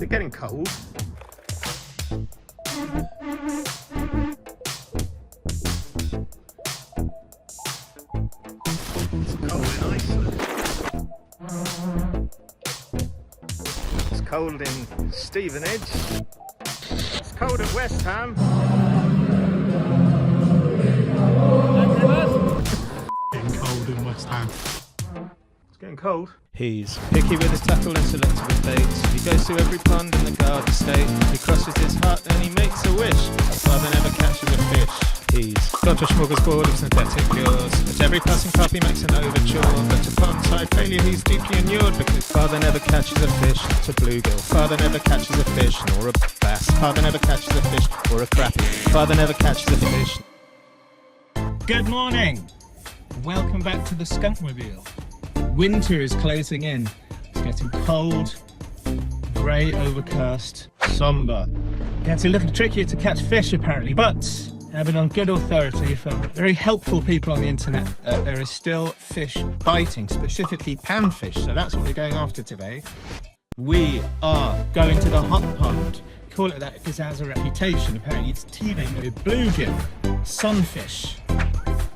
Is it getting cold? It's cold in Iceland. It's cold in Stevenage. It's cold at West Ham. It's cold in West Ham. It's getting cold. He's picky with his tackle and selective with baits. He goes to every pond in the Garden State. He crosses his heart and he makes a wish. Father never catches a fish. He's got a smorgasbord of synthetic lures. At every passing pup he makes an overture. But to pond-side failure he's deeply inured, because father never catches a fish. It's a bluegill. Father never catches a fish, nor a bass. Father never catches a fish, or a crappie. Father never catches a fish. Good morning. Welcome back to the Skunkmobile. Winter is closing in. It's getting cold, grey, overcast, sombre. Gets a little trickier to catch fish apparently, but having on good authority from very helpful people on the internet, there is still fish biting, specifically panfish, so that's what we're going after today. We are going to the hot pond. Call it that because it has a reputation. Apparently it's teeming with bluegill, sunfish.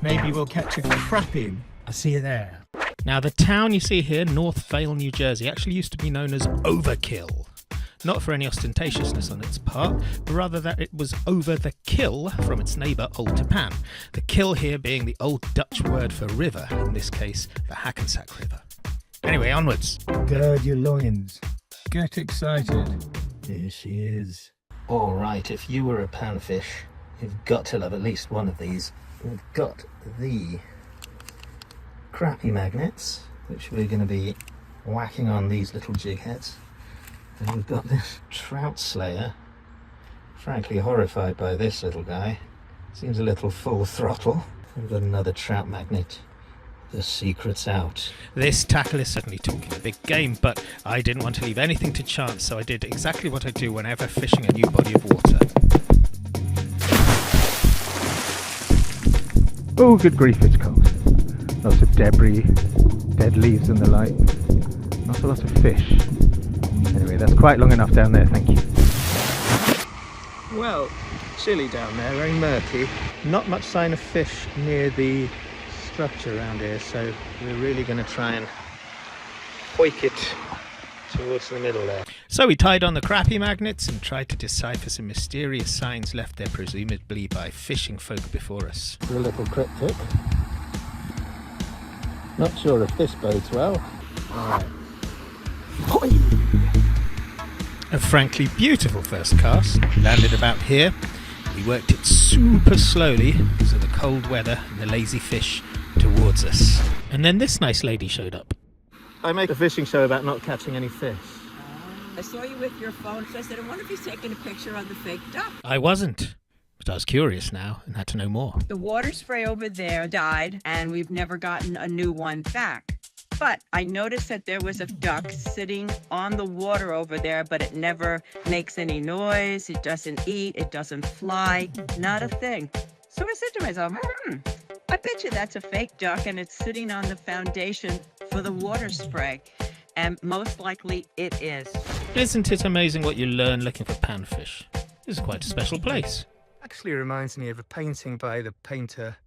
Maybe we'll catch a crappie. I'll see you there. Now, the town you see here, North Vale, New Jersey, actually used to be known as Overkill. Not for any ostentatiousness on its part, but rather that it was over the kill from its neighbour Old Japan. The kill here being the old Dutch word for river, in this case, the Hackensack River. Anyway, onwards. Gird your loins. Get excited. Here she is. Alright, if you were a panfish, you've got to love at least one of these. We've got the crappie magnets, which we're going to be whacking on these little jig heads. And we've got this trout slayer. Frankly horrified by this little guy. Seems a little full throttle. We've got another trout magnet. The secret's out. This tackle is certainly talking a big game, but I didn't want to leave anything to chance, so I did exactly what I do whenever fishing a new body of water. Oh, good grief, it's cold. Lots of debris, dead leaves and the like. Not a lot of fish. Anyway, that's quite long enough down there, thank you. Well, chilly down there, very murky. Not much sign of fish near the structure around here, so we're really going to try and hoik it towards the middle there. So we tied on the crappie magnets and tried to decipher some mysterious signs left there presumably by fishing folk before us. A little cryptic. Not sure if this bodes well. Alright. A frankly beautiful first cast. Landed about here. We worked it super slowly because of the cold weather and the lazy fish towards us. And then this nice lady showed up. I make a fishing show about not catching any fish. I saw you with your phone, so I said, I wonder if he's taking a picture of the fake duck. I wasn't, but I was curious now and had to know more. The water spray over there died, and we've never gotten a new one back. But I noticed that there was a duck sitting on the water over there, but it never makes any noise. It doesn't eat. It doesn't fly. Not a thing. So I said to myself, I bet you that's a fake duck, and it's sitting on the foundation for the water spray. And most likely it is. Isn't it amazing what you learn looking for panfish? This is quite a special place. Actually reminds me of a painting by the painter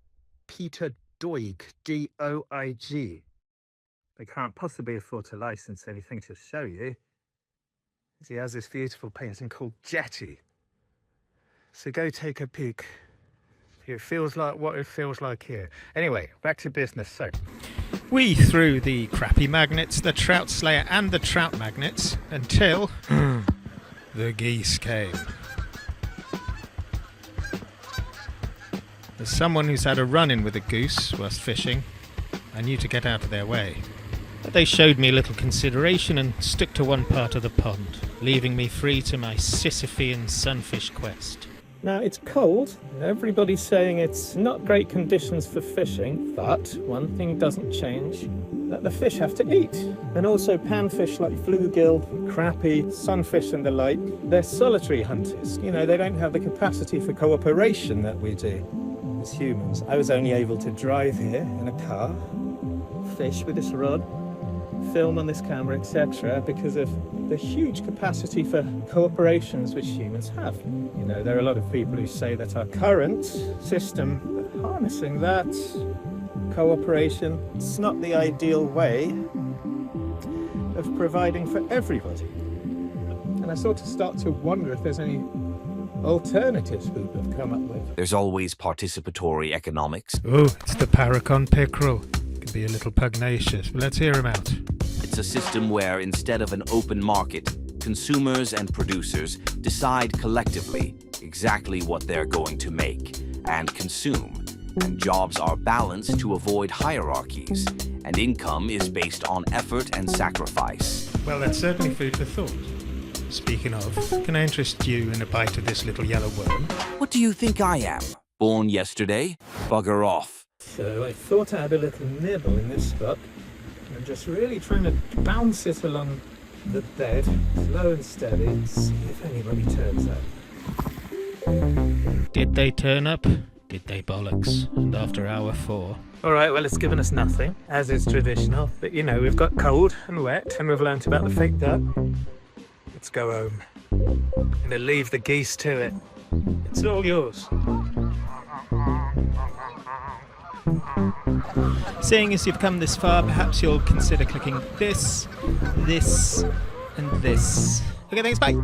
Peter Doig, D-O-I-G. They can't possibly afford to license anything to show you. He has this beautiful painting called Jetty. So go take a peek. It feels like what it feels like here. Anyway, back to business. So We threw the crappie magnets, the trout slayer and the trout magnets until the geese came. As someone who's had a run-in with a goose whilst fishing, I knew to get out of their way. But they showed me little consideration and stuck to one part of the pond, leaving me free to my Sisyphean sunfish quest. Now it's cold, everybody's saying it's not great conditions for fishing, but one thing doesn't change, that the fish have to eat. And also panfish like bluegill, crappie, sunfish and the like, they're solitary hunters. You know, they don't have the capacity for cooperation that we do as humans. I was only able to drive here in a car, fish with this rod, film on this camera, etc., because of the huge capacity for cooperations which humans have. You know, there are a lot of people who say that our current system, harnessing that cooperation, it's not the ideal way of providing for everybody. And I sort of start to wonder if there's any alternatives people have come up with. There's always participatory economics. Oh, it's the Paracon pickerel. Can be a little pugnacious, but let's hear him out. It's a system where instead of an open market, consumers and producers decide collectively exactly what they're going to make and consume, and jobs are balanced to avoid hierarchies, and income is based on effort and sacrifice. Well, that's certainly food for thought. Speaking of, can I interest you in a bite of this little yellow worm? What do you think I am? Born yesterday? Bugger off. So I thought I had a little nibble in this spot. I'm just really trying to bounce it along the bed, slow and steady, and see if anybody turns up. Did they turn up? Did they bollocks? And after hour 4. All right, well, it's given us nothing, as is traditional. But, you know, we've got cold and wet, and we've learnt about the fake duck. Let's go home. And then leave the geese to it. It's all yours. Seeing as you've come this far, perhaps you'll consider clicking this, and this. Okay, thanks, bye.